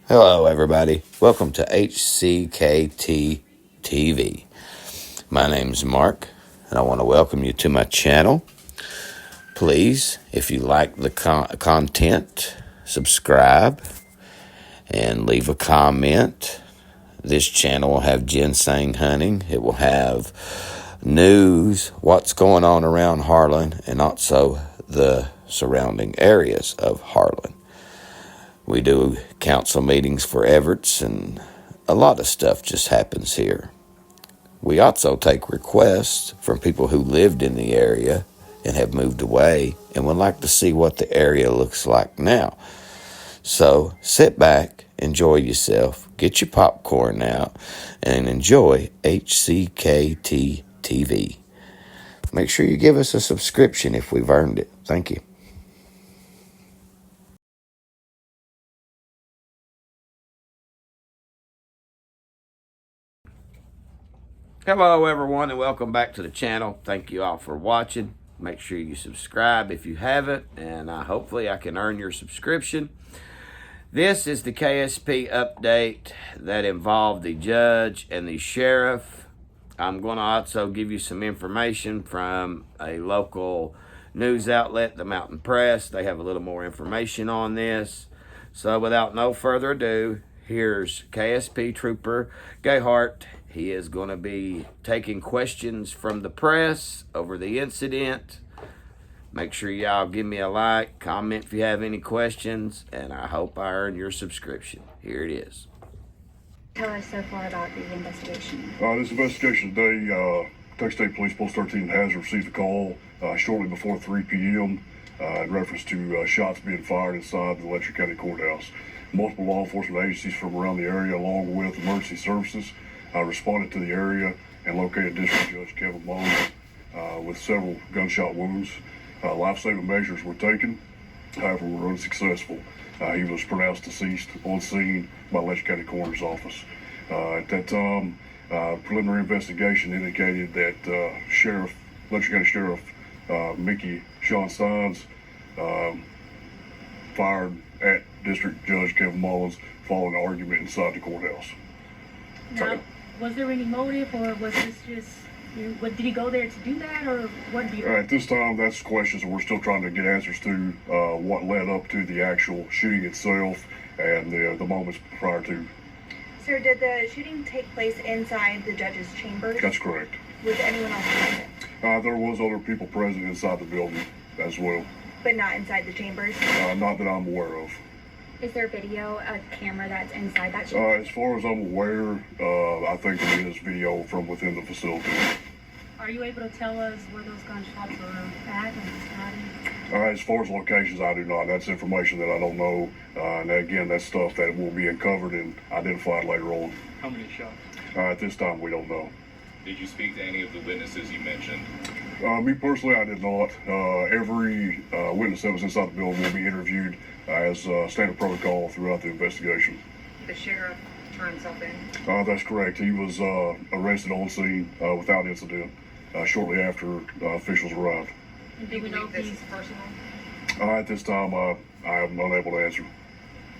Hello, everybody. Welcome to HCKT TV. My name's Mark, and I want to welcome you to my channel. Please, if you like the content, subscribe and leave a comment. This channel will have ginseng hunting. It will have news, what's going on around Harlan, and also the surrounding areas of Harlan. We do council meetings for Everett's, and a lot of stuff just happens here. We also take requests from people who lived in the area and have moved away and would like to see what the area looks like now. So sit back, enjoy yourself, get your popcorn out, and enjoy HCKT TV. Make sure you give us a subscription if we've earned it. Thank you. Hello, everyone, and welcome back to the channel. Thank you all for watching. Make sure you subscribe if you haven't, and hopefully I can earn your subscription. This is the KSP update that involved the judge and the sheriff. I'm going to also give you some information from a local news outlet, the Mountain Press. They have a little more information on this. So without no further ado, here's KSP Trooper Gayhart. He is going to be taking questions from the press over the incident. Make sure y'all give me a like, comment if you have any questions, and I hope I earn your subscription. Here it is. Tell us so far about the investigation. This investigation today, Texas State Police Post 13 has received a call shortly before 3 p.m. In reference to shots being fired inside the Letcher County Courthouse. Multiple law enforcement agencies from around the area, along with emergency services, responded to the area and located District Judge Kevin Mullins with several gunshot wounds. Life-saving measures were taken, however, were unsuccessful. He was pronounced deceased on scene by Letcher County Coroner's Office. At that time, preliminary investigation indicated that Letcher County Sheriff Mickey Sean Steins fired at District Judge Kevin Mullins following an argument inside the courthouse. Now, was there any motive, or was this just, did he go there to do that, or what do you... At this time, that's questions that we're still trying to get answers to, what led up to the actual shooting itself and the moments prior to. Sir, did the shooting take place inside the judge's chambers? That's correct. Was anyone else present? There was other people present inside the building as well. But not inside the chambers? Not that I'm aware of. Is there video, a camera that's inside that chamber? As far as I'm aware, I think there is video from within the facility. Are you able to tell us where those gunshots were at and his body? As far as locations, I do not. That's information that I don't know. And again, that's stuff that will be uncovered and identified later on. How many shots? At this time, we don't know. Did you speak to any of the witnesses you mentioned? Me personally, I did not. Every witness that was inside the building will be interviewed as standard protocol throughout the investigation. The sheriff turned himself in? That's correct. He was arrested on scene without incident shortly after officials arrived. And do we know if he's personal? At this time, I am unable to answer.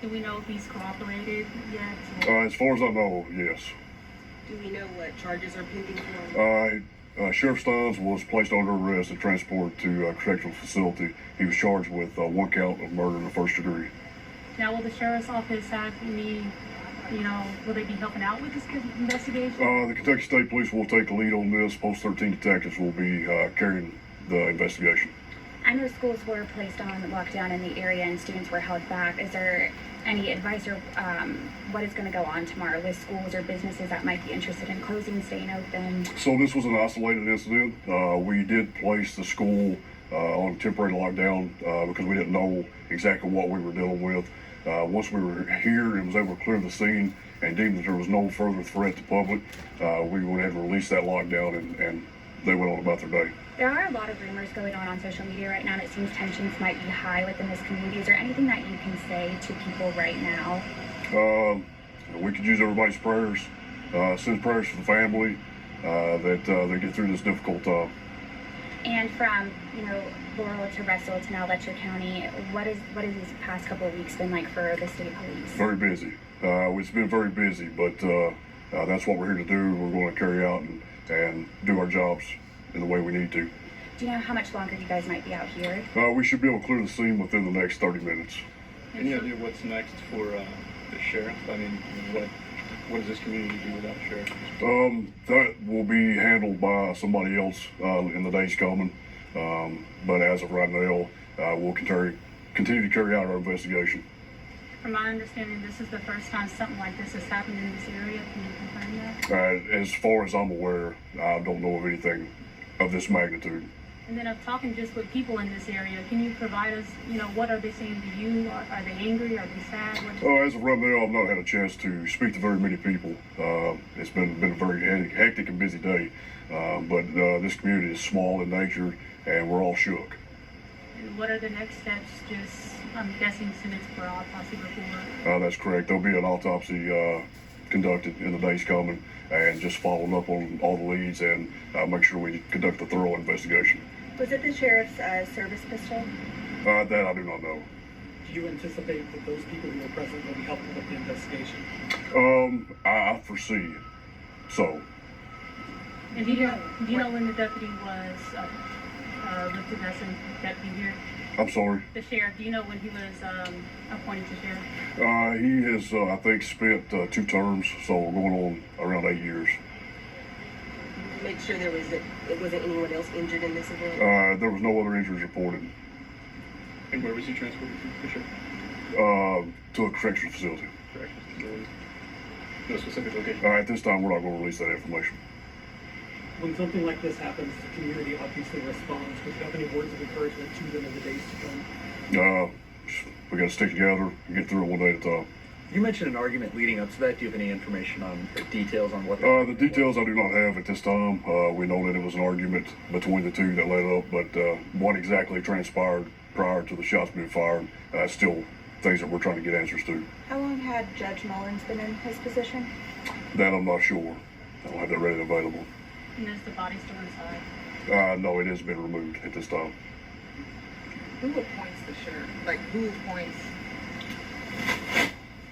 Do we know if he's cooperated yet? As far as I know, yes. Do we know what charges are pending for him? Sheriff Steins was placed under arrest and transported to a correctional facility. He was charged with one count of murder in the first degree. Now, will the sheriff's office have any, will they be helping out with this investigation? The Kentucky State Police will take the lead on this. Post 13 detectives will be carrying the investigation. I know schools were placed on lockdown in the area and students were held back. Is there any advice or what is going to go on tomorrow with schools or businesses that might be interested in closing, staying open? So this was an isolated incident. We did place the school on temporary lockdown because we didn't know exactly what we were dealing with. Once we were here and was able to clear the scene and deemed that there was no further threat to public, we went ahead and released that lockdown and they went on about their day. There are a lot of rumors going on social media right now, and it seems tensions might be high within this community. Is there anything that you can say to people right now? We could use everybody's prayers. Send prayers for the family that they get through this difficult time. And from, Laurel to Russell to now Letcher County, what is these past couple of weeks been like for the state police? Very busy. It's been very busy, but that's what we're here to do. We're going to carry out and do our jobs in the way we need to. Do you know how much longer you guys might be out here? We should be able to clear the scene within the next 30 minutes. Any idea what's next for the sheriff? I mean, what does this community do without a sheriff? That will be handled by somebody else in the days coming. But as of right now, we'll continue to carry out our investigation. From my understanding, this is the first time something like this has happened in this area. Can you confirm that? As far as I'm aware, I don't know of anything of this magnitude. And then of talking just with people in this area, can you provide us, what are they saying to you? Are they angry? Are they sad? As of right now, I've not had a chance to speak to very many people. It's been a very hectic and busy day. But this community is small in nature, and we're all shook. And what are the next steps? I'm guessing send it for autopsy report. That's correct. There'll be an autopsy conducted in the days coming, and just following up on all the leads and make sure we conduct a thorough investigation. Was it the sheriff's service pistol? That I do not know. Do you anticipate that those people who were present will be helping with the investigation? I foresee so. And do you know when the deputy was lifted as a deputy here? I'm sorry? The sheriff, do you know when he was appointed to sheriff? He has, I think, spent 2 terms, so going on around 8 years. Make sure it wasn't anyone else injured in this event? There was no other injuries reported. And where was he transported to, sheriff? To a correctional facility. Correctional facility. No specific location. At this time, we're not going to release that information. When something like this happens, the community obviously responds. Would you have any words of encouragement to them in the days to come? We got to stick together and get through it one day at a time. You mentioned an argument leading up to that. Do you have any information on the details on what? The details I do not have at this time. We know that it was an argument between the two that led up, but what exactly transpired prior to the shots being fired, still things that we're trying to get answers to. How long had Judge Mullins been in his position? That I'm not sure. I don't have that ready and available. And is the body still inside? No, it has been removed at this time. Who appoints the sheriff? Like, who appoints?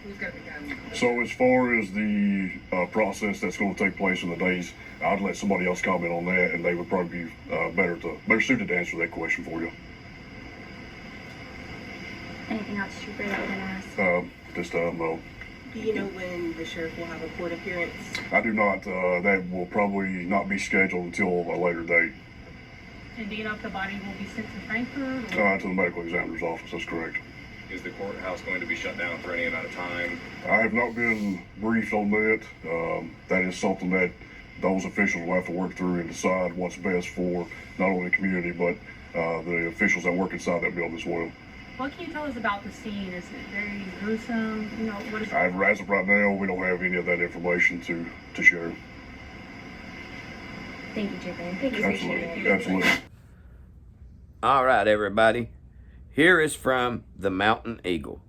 Who's going to become? So as far as the process that's going to take place in the days, I'd let somebody else comment on that, and they would probably be better suited to answer that question for you. Anything else you that we're gonna ask? This time, no. Do you know when the sheriff will have a court appearance? I do not. That will probably not be scheduled until a later date. And do you know if the body will be sent to Frankfurt? Or? To the medical examiner's office, that's correct. Is the courthouse going to be shut down for any amount of time? I have not been briefed on that. That is something that those officials will have to work through and decide what's best for not only the community, but the officials that work inside that building as well. What can you tell us about the scene? Is it very gruesome? What is it? As of right now, we don't have any of that information to share. Thank you, Jeffrey. Thank you. Absolutely. Absolutely. All right, everybody. Here is from the Mountain Eagle.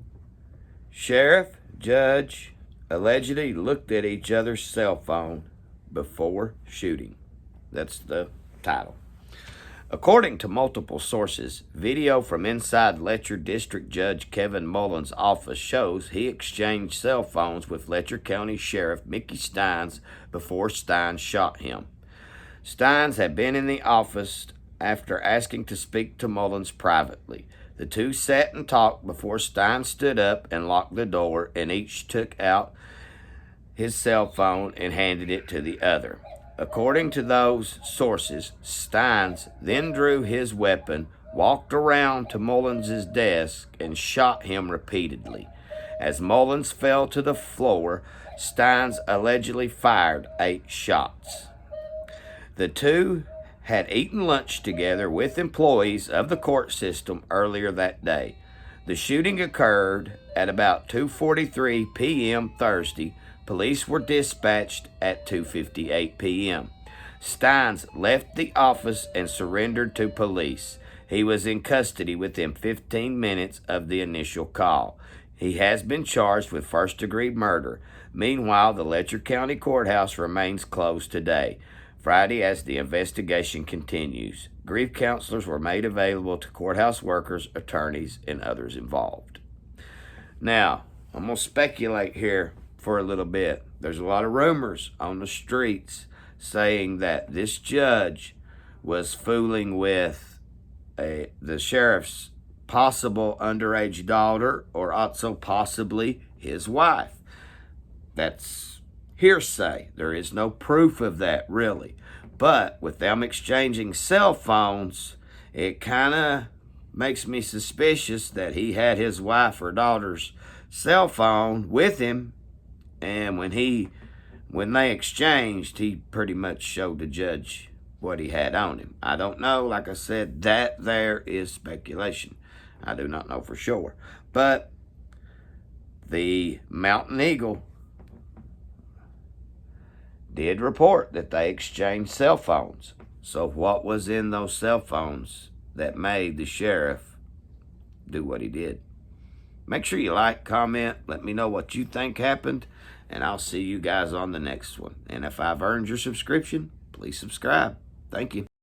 Sheriff, judge allegedly looked at each other's cell phone before shooting. That's the title. According to multiple sources, video from inside Letcher District Judge Kevin Mullins' office shows he exchanged cell phones with Letcher County Sheriff Mickey Steins before Steins shot him. Steins had been in the office after asking to speak to Mullins privately. The two sat and talked before Steins stood up and locked the door, and each took out his cell phone and handed it to the other. According to those sources, Steins then drew his weapon, walked around to Mullins' desk, and shot him repeatedly. As Mullins fell to the floor, Steins allegedly fired 8 shots. The two had eaten lunch together with employees of the court system earlier that day. The shooting occurred at about 2:43 p.m. Thursday. Police were dispatched at 2:58 p.m. Steins left the office and surrendered to police. He was in custody within 15 minutes of the initial call. He has been charged with first-degree murder. Meanwhile, the Letcher County Courthouse remains closed today, Friday, as the investigation continues. grief counselors were made available to courthouse workers, attorneys, and others involved. Now, I'm going to speculate here for a little bit. There's a lot of rumors on the streets saying that this judge was fooling with the sheriff's possible underage daughter, or also possibly his wife. That's hearsay. There is no proof of that, really. But with them exchanging cell phones, it kind of makes me suspicious that he had his wife or daughter's cell phone with him, and when they exchanged, he pretty much showed the judge what he had on him. I don't know. Like I said, that there is speculation. I do not know for sure. But the Mountain Eagle did report that they exchanged cell phones. So what was in those cell phones that made the sheriff do what he did? Make sure you like, comment, let me know what you think happened, and I'll see you guys on the next one. And if I've earned your subscription, please subscribe. Thank you.